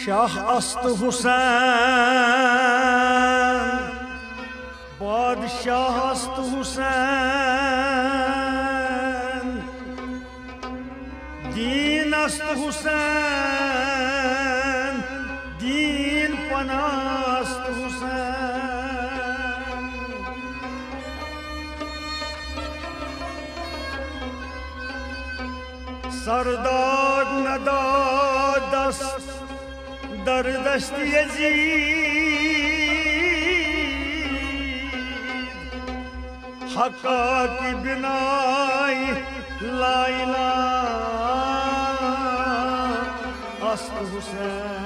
शाह अस्त हुसैन बादशाह अस्त हुसैन दीन अस्त हुसैन दीन पनास्त हुसैन सरदार नदादस्त दरदस्त यजीद हका की बिनाई लाइला अस्त हुसैन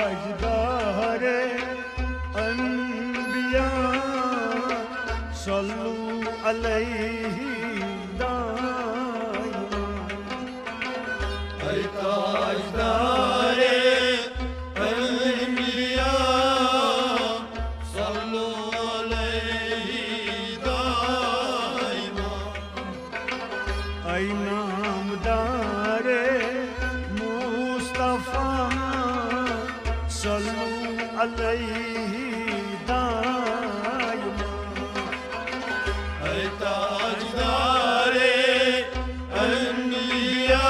ताजदारे अंबिया सल्लू अलैहि दाइमा ताजदारे अंबिया सल्लू अलैहि दाइमा ऐ नामदारे मुस्तफा सल्लू अलैहि दाइमा ऐ ताजदारे अंबिया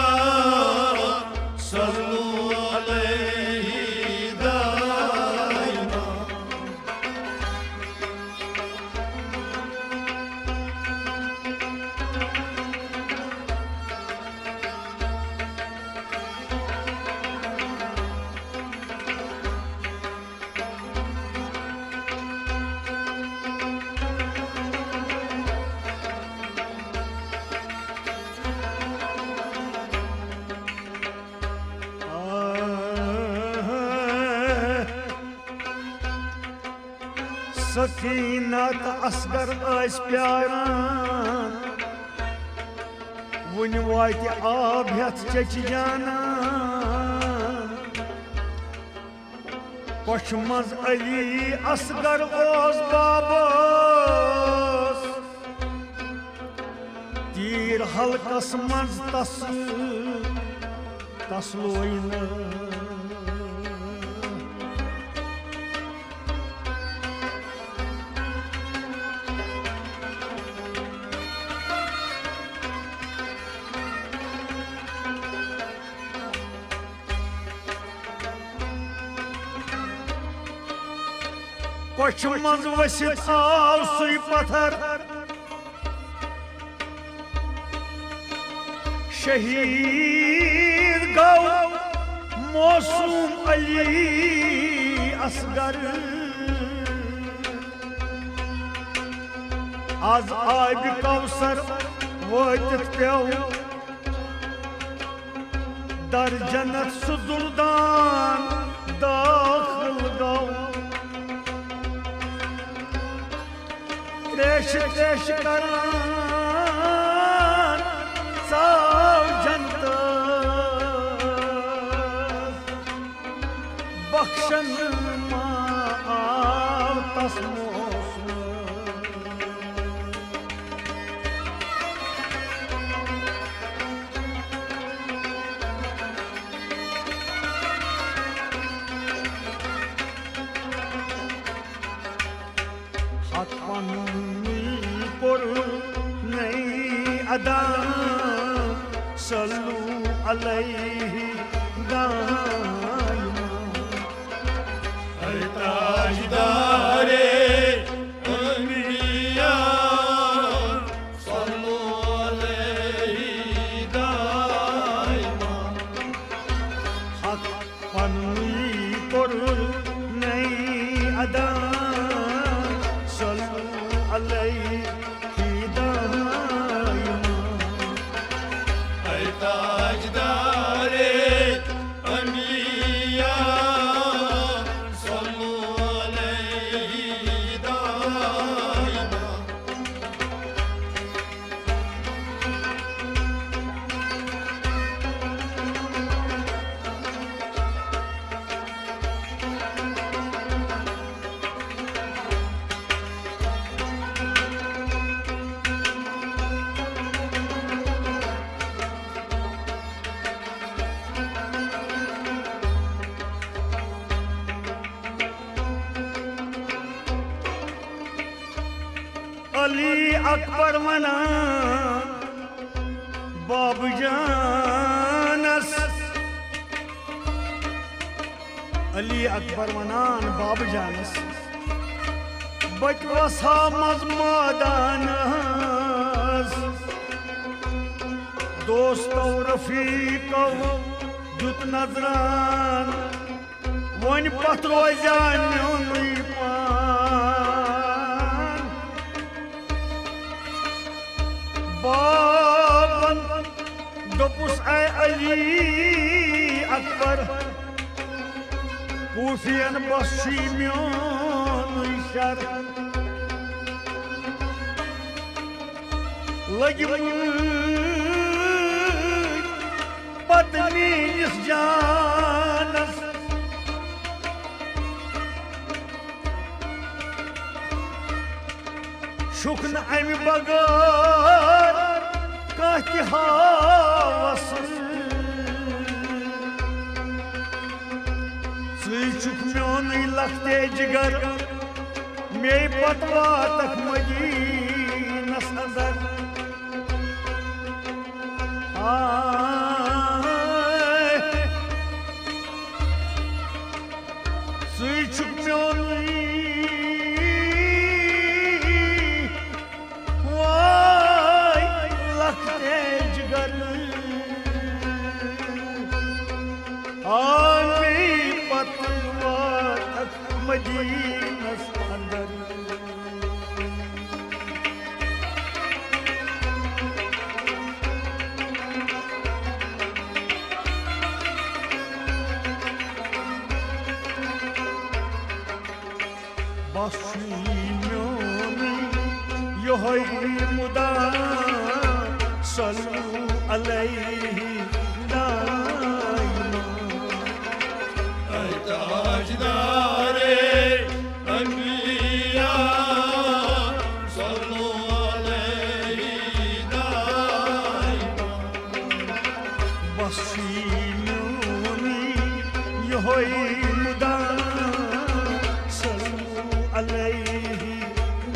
सल्लू अलैहि दाइमा सकीनत असगर आस प्यारान वन वात आब हेथ चच जानान पश मज अली असगर ओस बाबस तीर हल्कस मज तस लोइन पश मज वसित आव सुई पत्थर शहीद गौ मौसूम अली असगर आज आब कौसर वतित पेव दर जन्नत सुदुर्दान दाखिल गौ त्रेश त्रेश करान साव जन्नत बख्शन मा आव तस मौसम हक पनुनी पुर नई अदा सल्लू अलैहि दाइमा ऐ ताजदारे अंबिया सल्लू अलैहि दाइमा हक पनुनी पुर नई अदा सल्लू अलैहि दाइमा ऐ अली अकबर वनान बाब जानस अली अकबर वनान बाब जानस बच वसा मज मादानस दोस्तो रफीको जुत नजरान वन पत रोजान म्योनुई पान बाबन दोपुस आय अली अकबर कूफियन बसी म्योनुई शर लगी पत्नी इस जानस शुक्न अमि बगैर कहती हावस सुख म्योन लखते जिगर मे पतवा तक मदीनस अंदर सुख म्योन लखते जिगर पतवा तक मदीनस अंदर बसी म्योनी यही मुदा सल्लू अलैहि दाइमा ताजदारे अंबिया सल्लु अलैहि दाइमा बसी म्योनी यही मुदा सल्लू अलैहि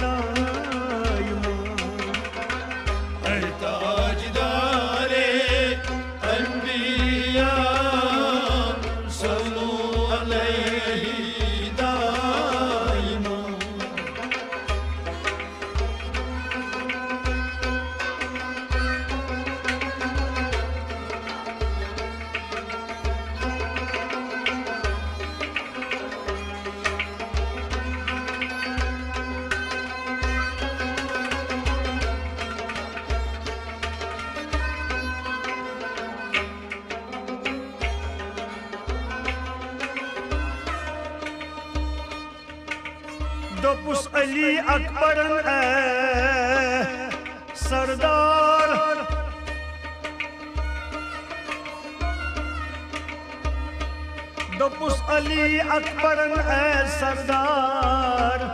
दाइमा ताजदारे अंबिया सल्लु अलैहि दाइमा दोपुस अली अकबरन सरदार दोपुस अली अकबरन सरदार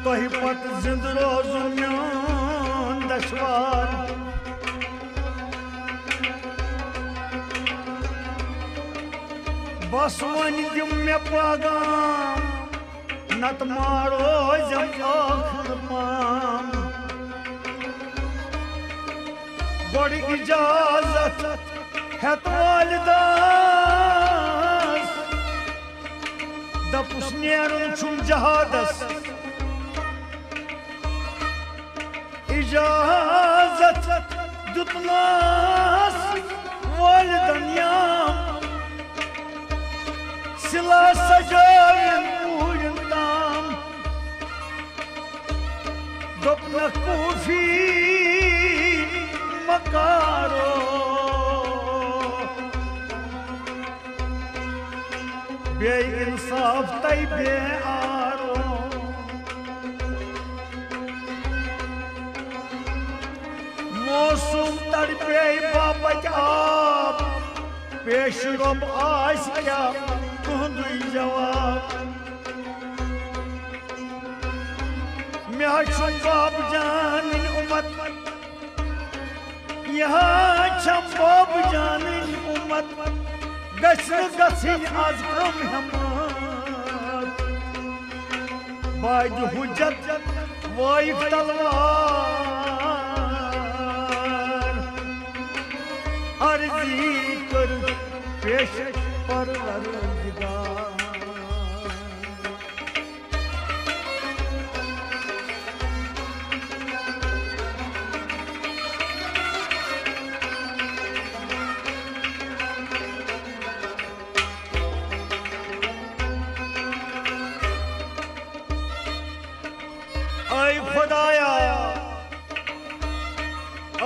तोहि पत जिंद रोजुन म्योन दशवार बस वन दिम मे पैगाम नत मारो जम आखिर पाम बड़ी इजाजत है वालिदास दपुस नेरुन छुम जहादस इजाजत दुतनास वालिदन याम सिला सजायन पूजन ताम दोपन कूफी मकारो बे इंसाफ तई बे आरो मौसम तड़पे बापच आप पेश रब आस क्या तुहंदुई जवाब मैं बाप जान उम्मत यहाँ छम बाप जान उम्मत गसिन आज कम हम बाज हुज्जत वाइफ तलवार अर्जी कर पेश परवरदिगार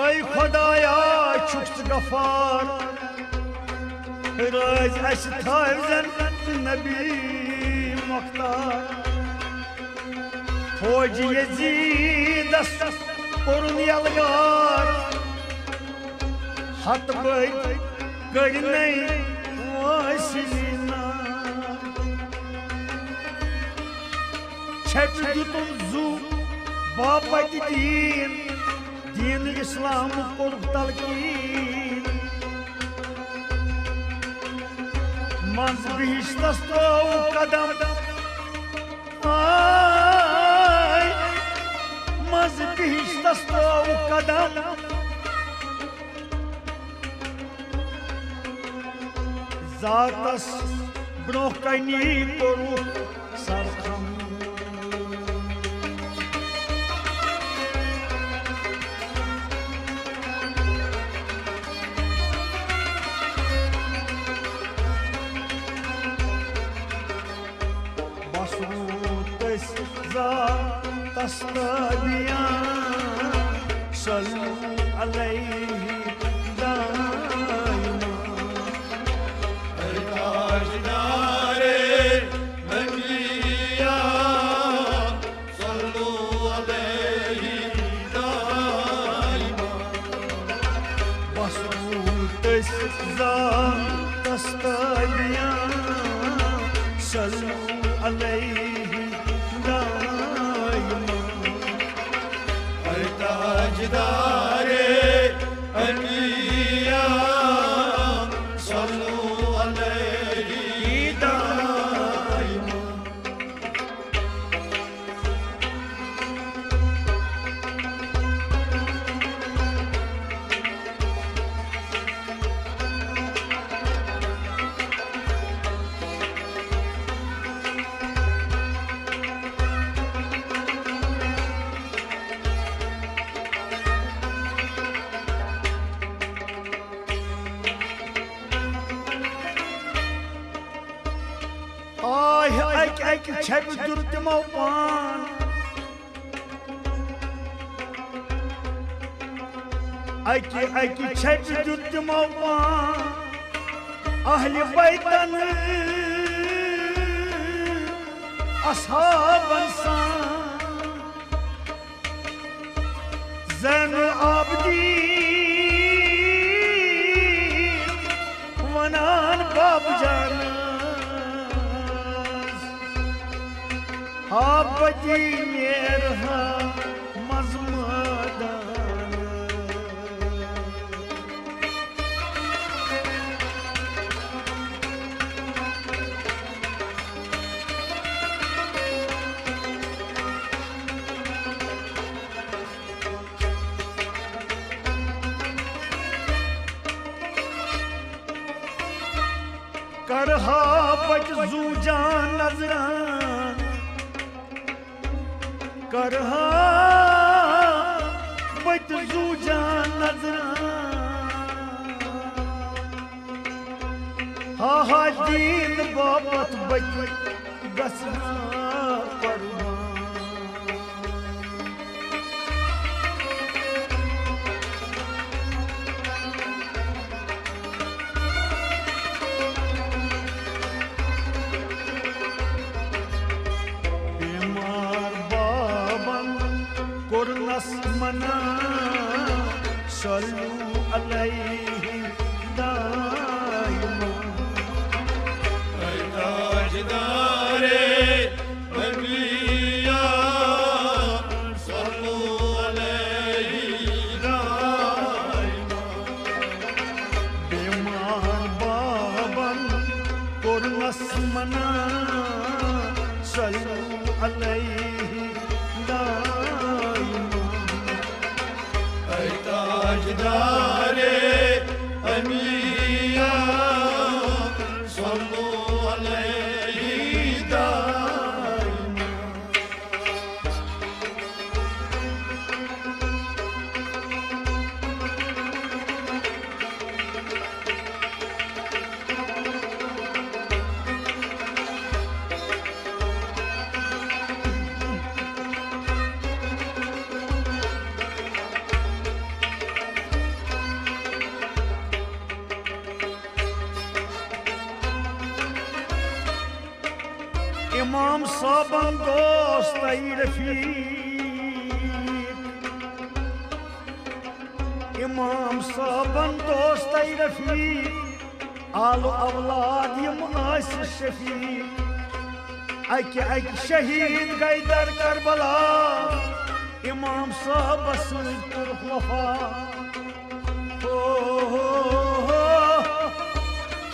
ऐ खुदाया छुक्स गफार राज अस थावजन नबी मुख्तार फौज यजीदस कोरुन यलगार हत बद कड़नै वासिना छप दुतुम जू बापत दीन दीन इस्लाम कोर तलकीन मज बिहिश्तस तो कदम आय मज बिहिश्तस तो कदम जातस ब्रोह कनी कोरु सरखम तस्ताबियां सल्लू अलैहि दाइमा ताजदारे नबिया सल्लू अलैहि दाइमा बसूत तस्ताबियां सल्लू अलैहि ताजदारे अनिया सल्लू अलैहि दाइमा छप दुर्तमो पान अकी छप दुर्तमो पान अहले बैतन असहाबन सान ज़ैनुल आबिदीन वनान बाब जाना हाबजी मेरहा मजमदान करहा बच जू जान नजरान करहा बच जू जान नजरान हा हा दीन बाबत बच गसना परवान मना सल्लू अलैहि दाइमा ताजदारे नबिया सल्लू अलैहि दाइमा बेमार बाबन कोरनस मना सल्लू अलैहि दाइमा taçdare Enbiya sallu aleyhi daima. İmam sabın dost ey refik, İmam sabın dost ey refik, Alu avladim asr şefik. Ak şehit Gaydar Karbala, İmam sabası kuruk vafa.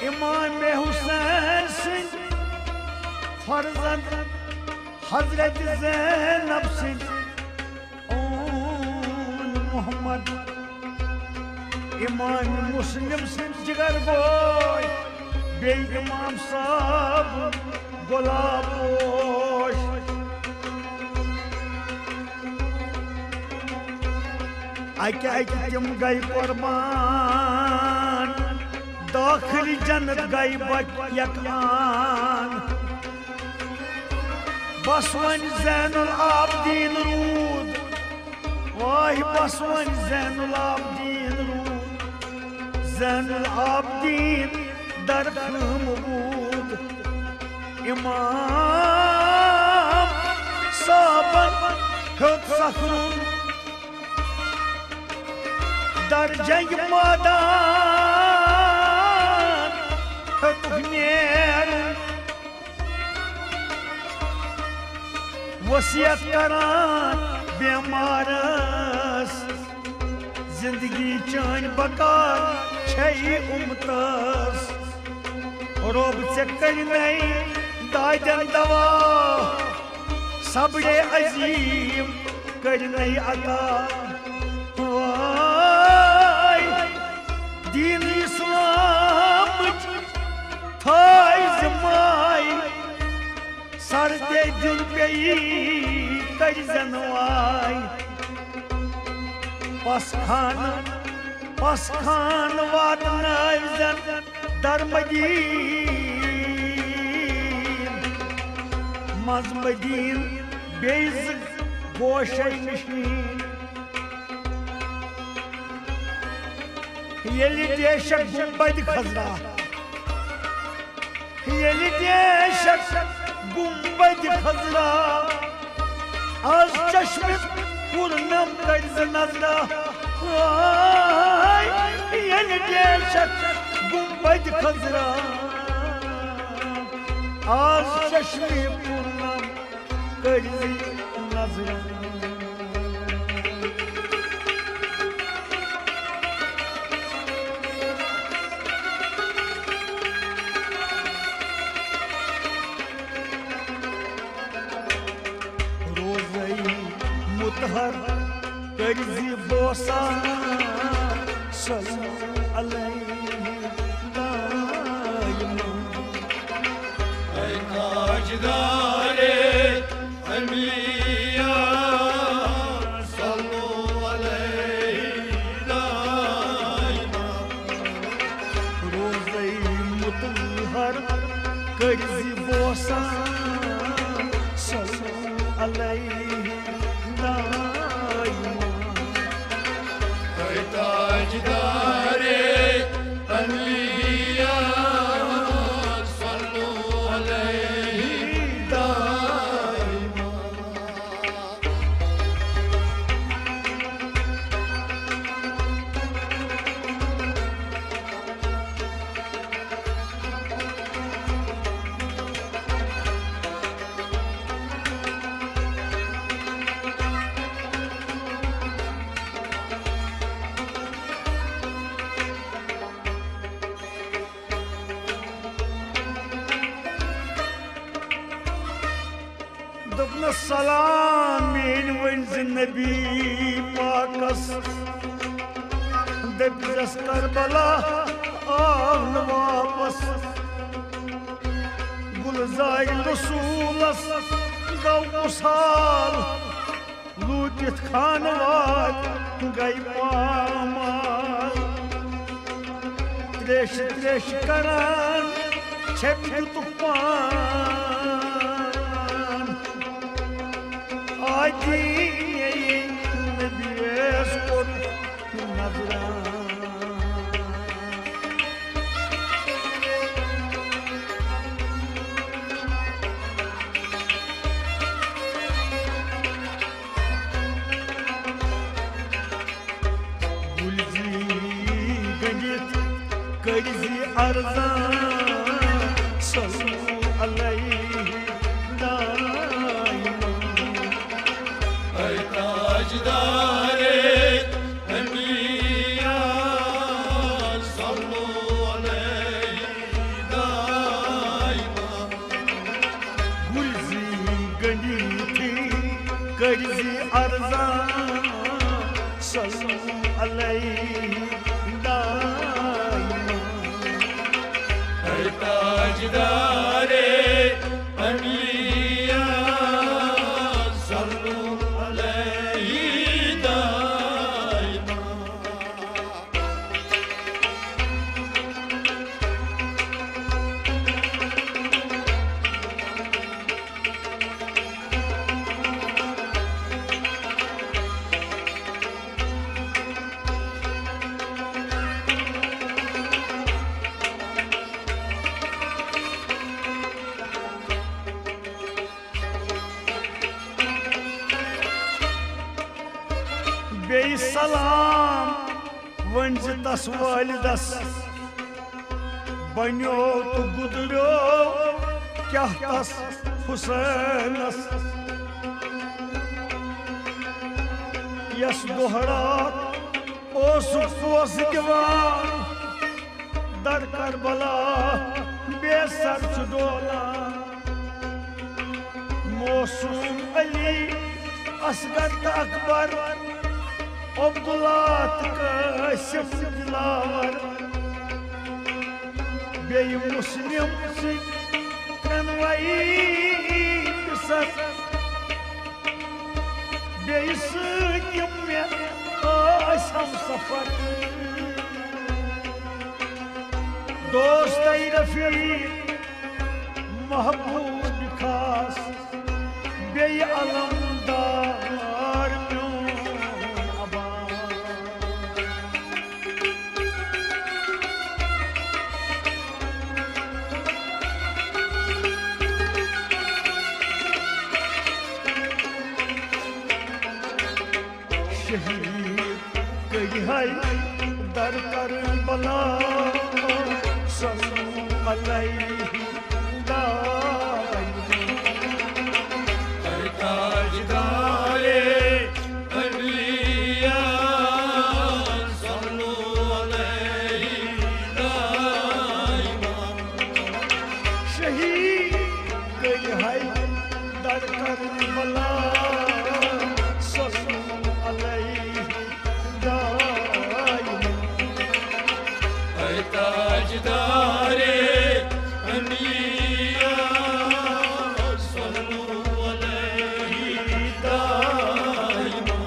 İmam-ı Hüseyin'sin, farzan Hazreti Zeynep'sin, Muhammed. İmam-ı Müslim'sin cigar boy, bey İmam sahab golab boş. Ak tim gay kurban, dakhil cennet gay bak yakan. Baswan Zeynul Abidin Rud, vay Baswan Zeynul Abidin Rud, Zeynul Abidin darkhım bud. İmam saban hıt sakrun, dar cenk madan hıt hünerun. वसीयत करान बेमारस, जिंदगी चान बकार छई उमतस। रोब से करनई दादन दवा, सबड़े अजीम करनई अता। वाय दीन इस्लाम Thai जमाई, सरदे जुन पेई कर जनवाई। पसखान वात नाइजन दरमदीन, मजमदीन बेज गोशे नशीन। येली देशक गुंबद खजरा, येली देशक गुंबद खजरा, आज चश्मे पूर्णम कर्ज नजरा। येली देशक गुंबद खजरा, आज चश्मे पूर्णम कर्ज नजरा। मुतहर कर्जी बोसा, सल्लु अलैहि दाइमा। Ey taçdare Enbiya sallu aleyhi daima. रोज़े मुतहर कर्जी बोसा, सल्लु अलैहि दाइमा। Ey taçdare Enbiya sallu aleyhi daima. دبنا السلام من ولز النبي باقص، दबिजस करबला आव न वापस गुलजार रसूलस गौ उसाल लूटित खानवार गई पामाल त्रेश त्रेश करान छेपित पान आजी नबीस कोर नजरान कर्जी अर्ज़ां सल्लू अलैहि दाइमा ऐ ताजदारे अंबिया सल्लू अलैहि दाइमा गुलजी गंडी थी कर्जी अर्ज़ां सल्लू अलैहि ताजदारे अंबिया सल्लू अलैहि दाइमा बेई सलाम वंज तस वालिदस बन्यो तो गुदरो क्या तस हुसैनस यस दोहरात ओस दिवान दर करबला बेसर डोला मौसूम अली असगर अकबर अब्दुल्ला कासिम दिलावर बेई मुस्लिम तनवाई सर बेई सयम में हम सफर दोस्त रफी महबूब खास बेई अलमदार दर करबला सल्लू अलैहि दाइमा ताजदारे अंबिया सल्लू अलैहि दाइमा शहीद गई है दर करबला सल्लू अलैहि ताजदारे अंबिया सल्लू अलैहि दाइमा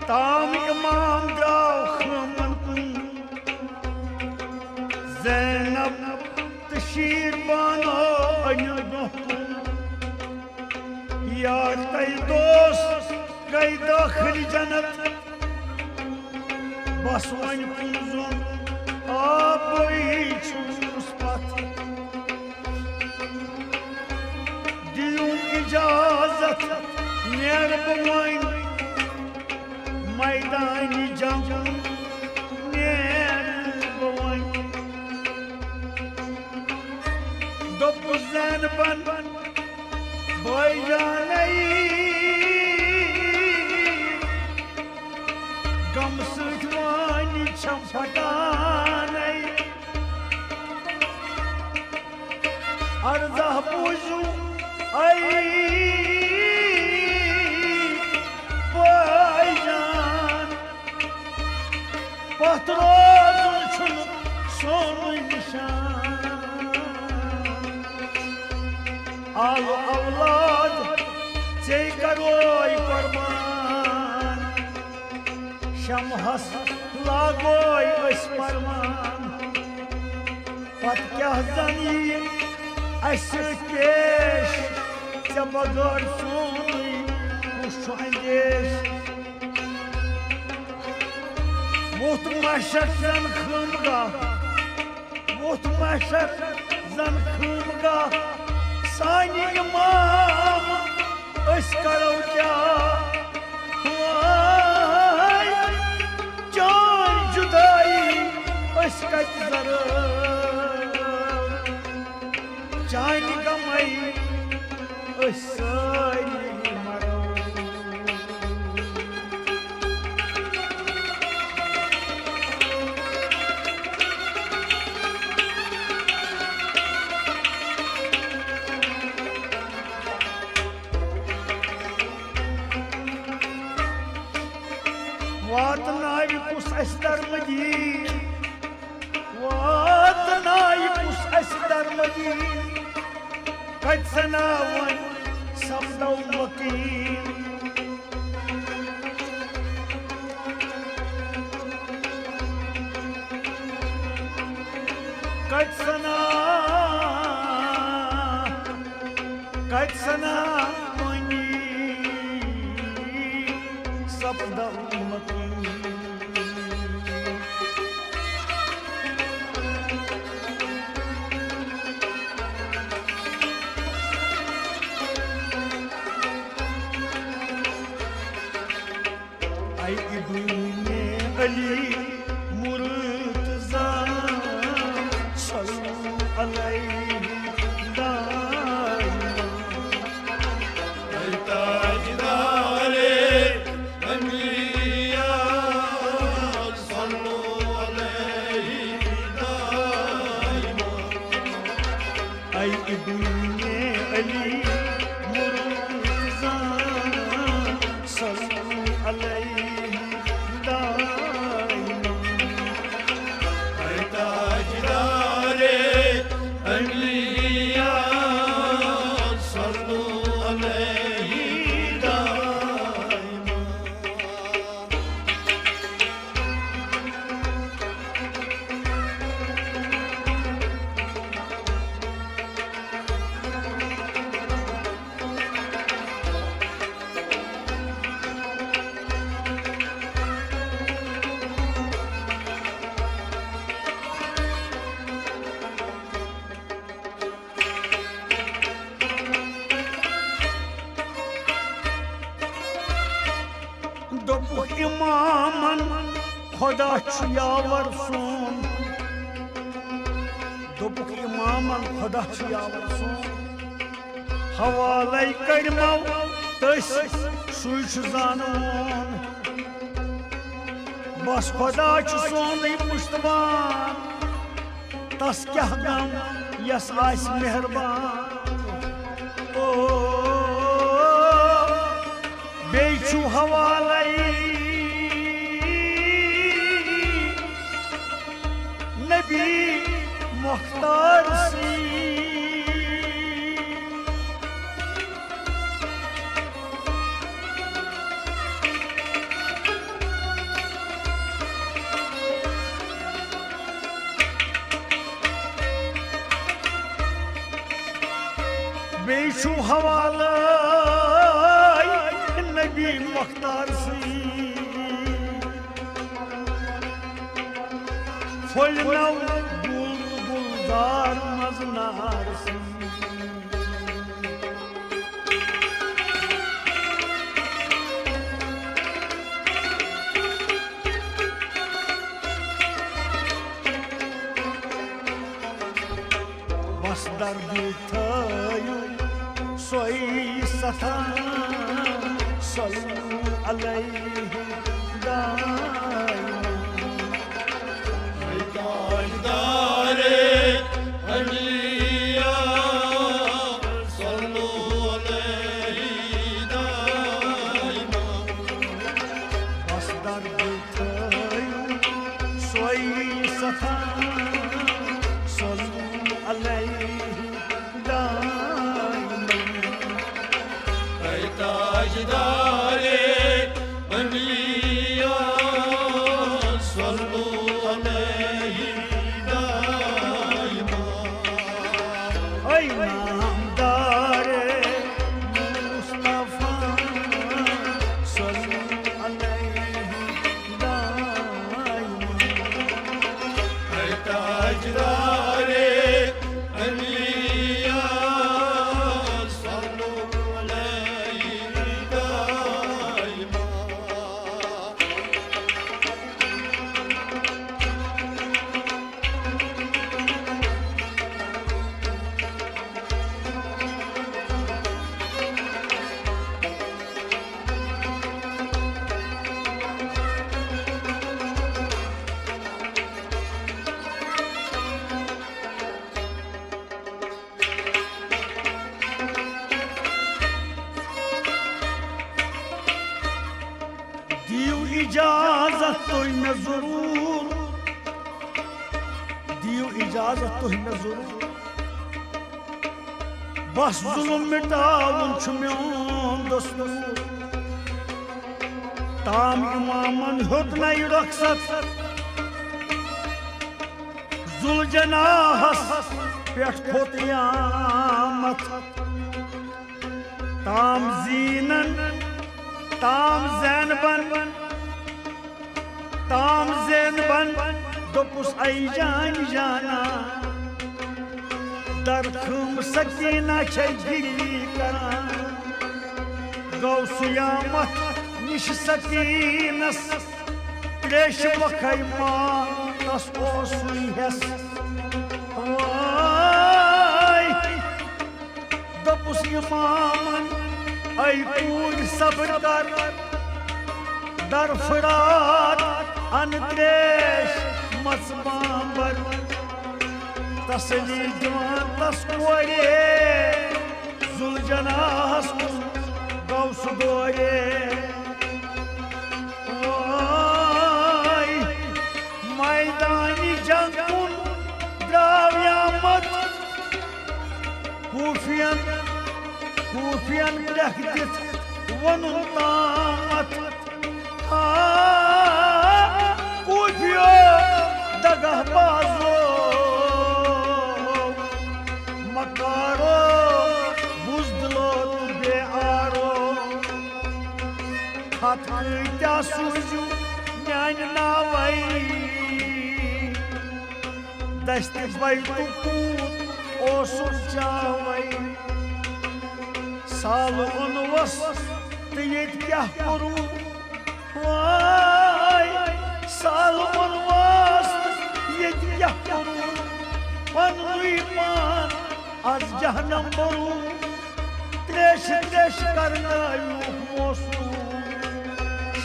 ताम इमाम द्राव खमन कुन ज़ैनब तशीर बानो अनु यार तई दोस्त गई दाखिल जन्नत बस वन पुंजुन आप छूस पथ दियूं इजाजत नेर बवाइन मैदानी जंग नेर Zənbən boylanay Gam sıçmani çampatanay Arzah buzu ay boylan Patrozun çun sonu nişan Al avlad çey karoy kurban Şamhas lagoy esparman Pat kah zani aşık keş Çabagar suni kuşu endeş Muhtmaşak zan khımga Muhtmaşak zan khımga Sani imam ıskaro kya Vay can judayi ıskaç zarım Cani gamay ıskari maram Vatnai kus esdarmadi Vatnai kus esdarmadi Kaç sanavan sabdav vakil Kaç sana mani sabdav vakil Ay ibne Ali Murtaza sallu alayhi daima Ey tajdare enbiya sallu aleyhi daima Ay ibne Ali Murtaza sallu alayhi daima Ey tajdare enbiya sallu aleyhi daima Dobu imaman Khoda çu yavar son Dobu imaman Khoda çu yavar son Havalay karmav Tıs suç zanun Bas Khoda çu son Muştaban Tas kah gam Yas ais mehriban Beyçu havalay Nebi muhtar si Beyçu havalay Nebi muhtar si Folnav guldar maznar si Basdar bir सोई सथा सल्लू अलैहि दाइमा ताजदारे अलिया सल्लू अलैहि दाइमा असदर थयू सोई सथा सल्लू अलैहि ताजदारे अलिया सल्लू अलैहि दाइमा नामदारे मुस्तफा सल्लू अलैहि दाइमा ताजदारे अलिया सल्लू अलैहि दाइमा दियो इजाजत तो में जरूर दियो इजाजत तो में जरूर बस जुल्म मिटावन छु म्योन दस्तूर ताम इमामन होत नई रखसत जुल जनाहस पेट खोत यामत ताम जीनन ताम ज़ैनबन दोपुस आई जान जाना दर खम सकीना छे गिरी करा गौसियामत निश सकीनस त्रेश वखैमा तस ओसुई हेस दोपुस इमामन आई पूज सब्र कर दर फरात अनदेश मसबांबर तसली जवान तस्कोरे जुलजनाहस गौस दोरे मैदानी जंगुन द्राव्यामत Kufiyan lehdit vanun tamat Kufiyo dagah bazo Makaro buzdlo bearo Khatkıya suju nyan navay Desti baytu kut osun çavay Salon was tiyet kya kuru Vay Salon was tiyet kya kuru Panu iman az jahannam boru Treş karna yuh mosu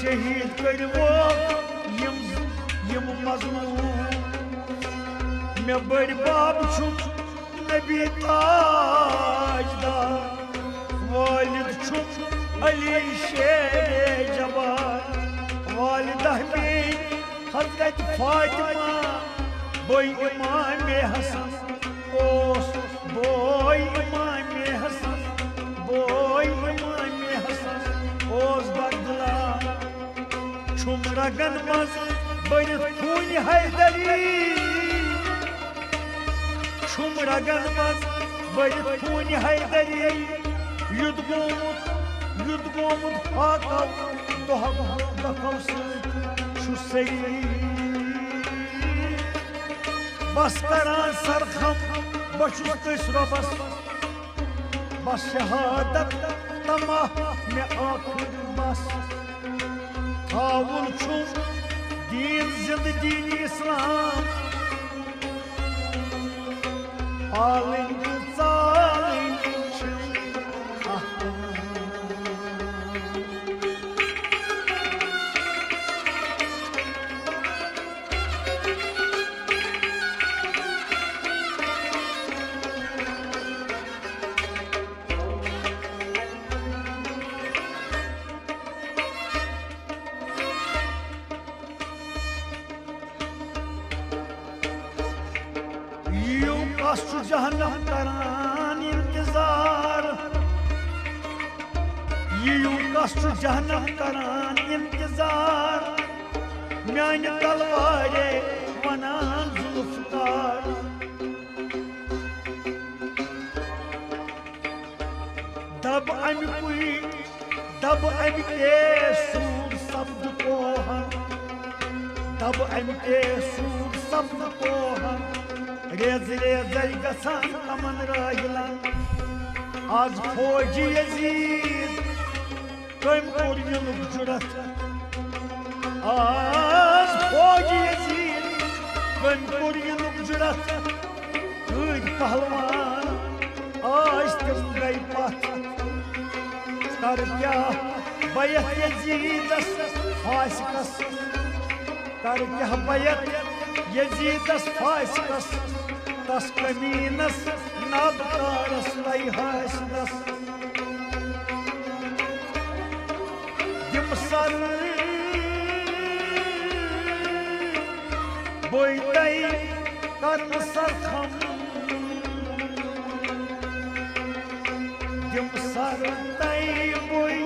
Şehit kırvo yim mazlum Me bari bab çum nebi tajdar Valid çum Ali Şehre Cebar Validah bin Hazret Fatıma Boy İmam-ı Hasan Os Boy İmam-ı Hasan Boy İmam-ı Hasan Os Bagdla Çumra ganmaz Barıt Kuni Haydari Çumra ganmaz Barıt Kuni Haydari Yudgomut hakav Dohav sırt şu seyri Baskaran sarkham Başüstü sırabas Bas şehadet Tamah me akır bas Tavul çum Din zind din İslam Alin salin कस जहन्नम करान इंतजार you कस जहन्नम करान इंतजार मान तलवारे वनान जुल्फकार दब अमिके सूर शब्द कोहन दब अमिके सूर शब्द कोहन रेज रेजर गसान अमन राहिलन आज फौजी यजीद कम कोर युनुक जुरत आज फौजी यजीद कम कोर युनुक जुरत कूद पहलवान आज तुम गई पथ कर क्या बैत यजीदस फासिकस कर क्या बैत यजीदस फासिकस तस कमीनस नाबकारस लाई हासिदस दिम सर बोई कर्म सरखम दिम सर बोई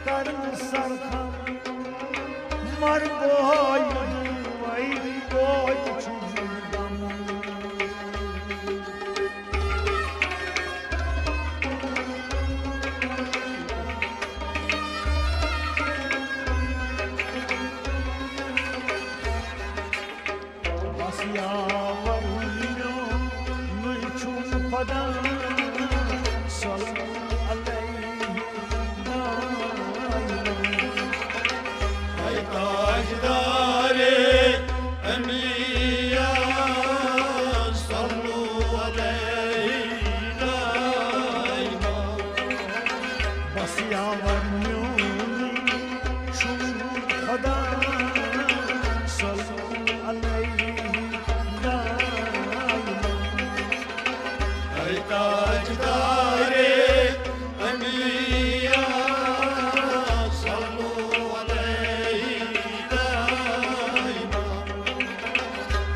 कर्म सरखम मर बोई वही बोई छुगम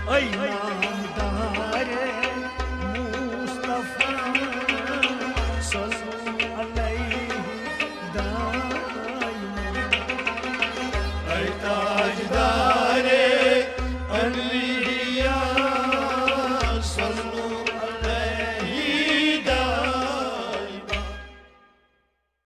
Ay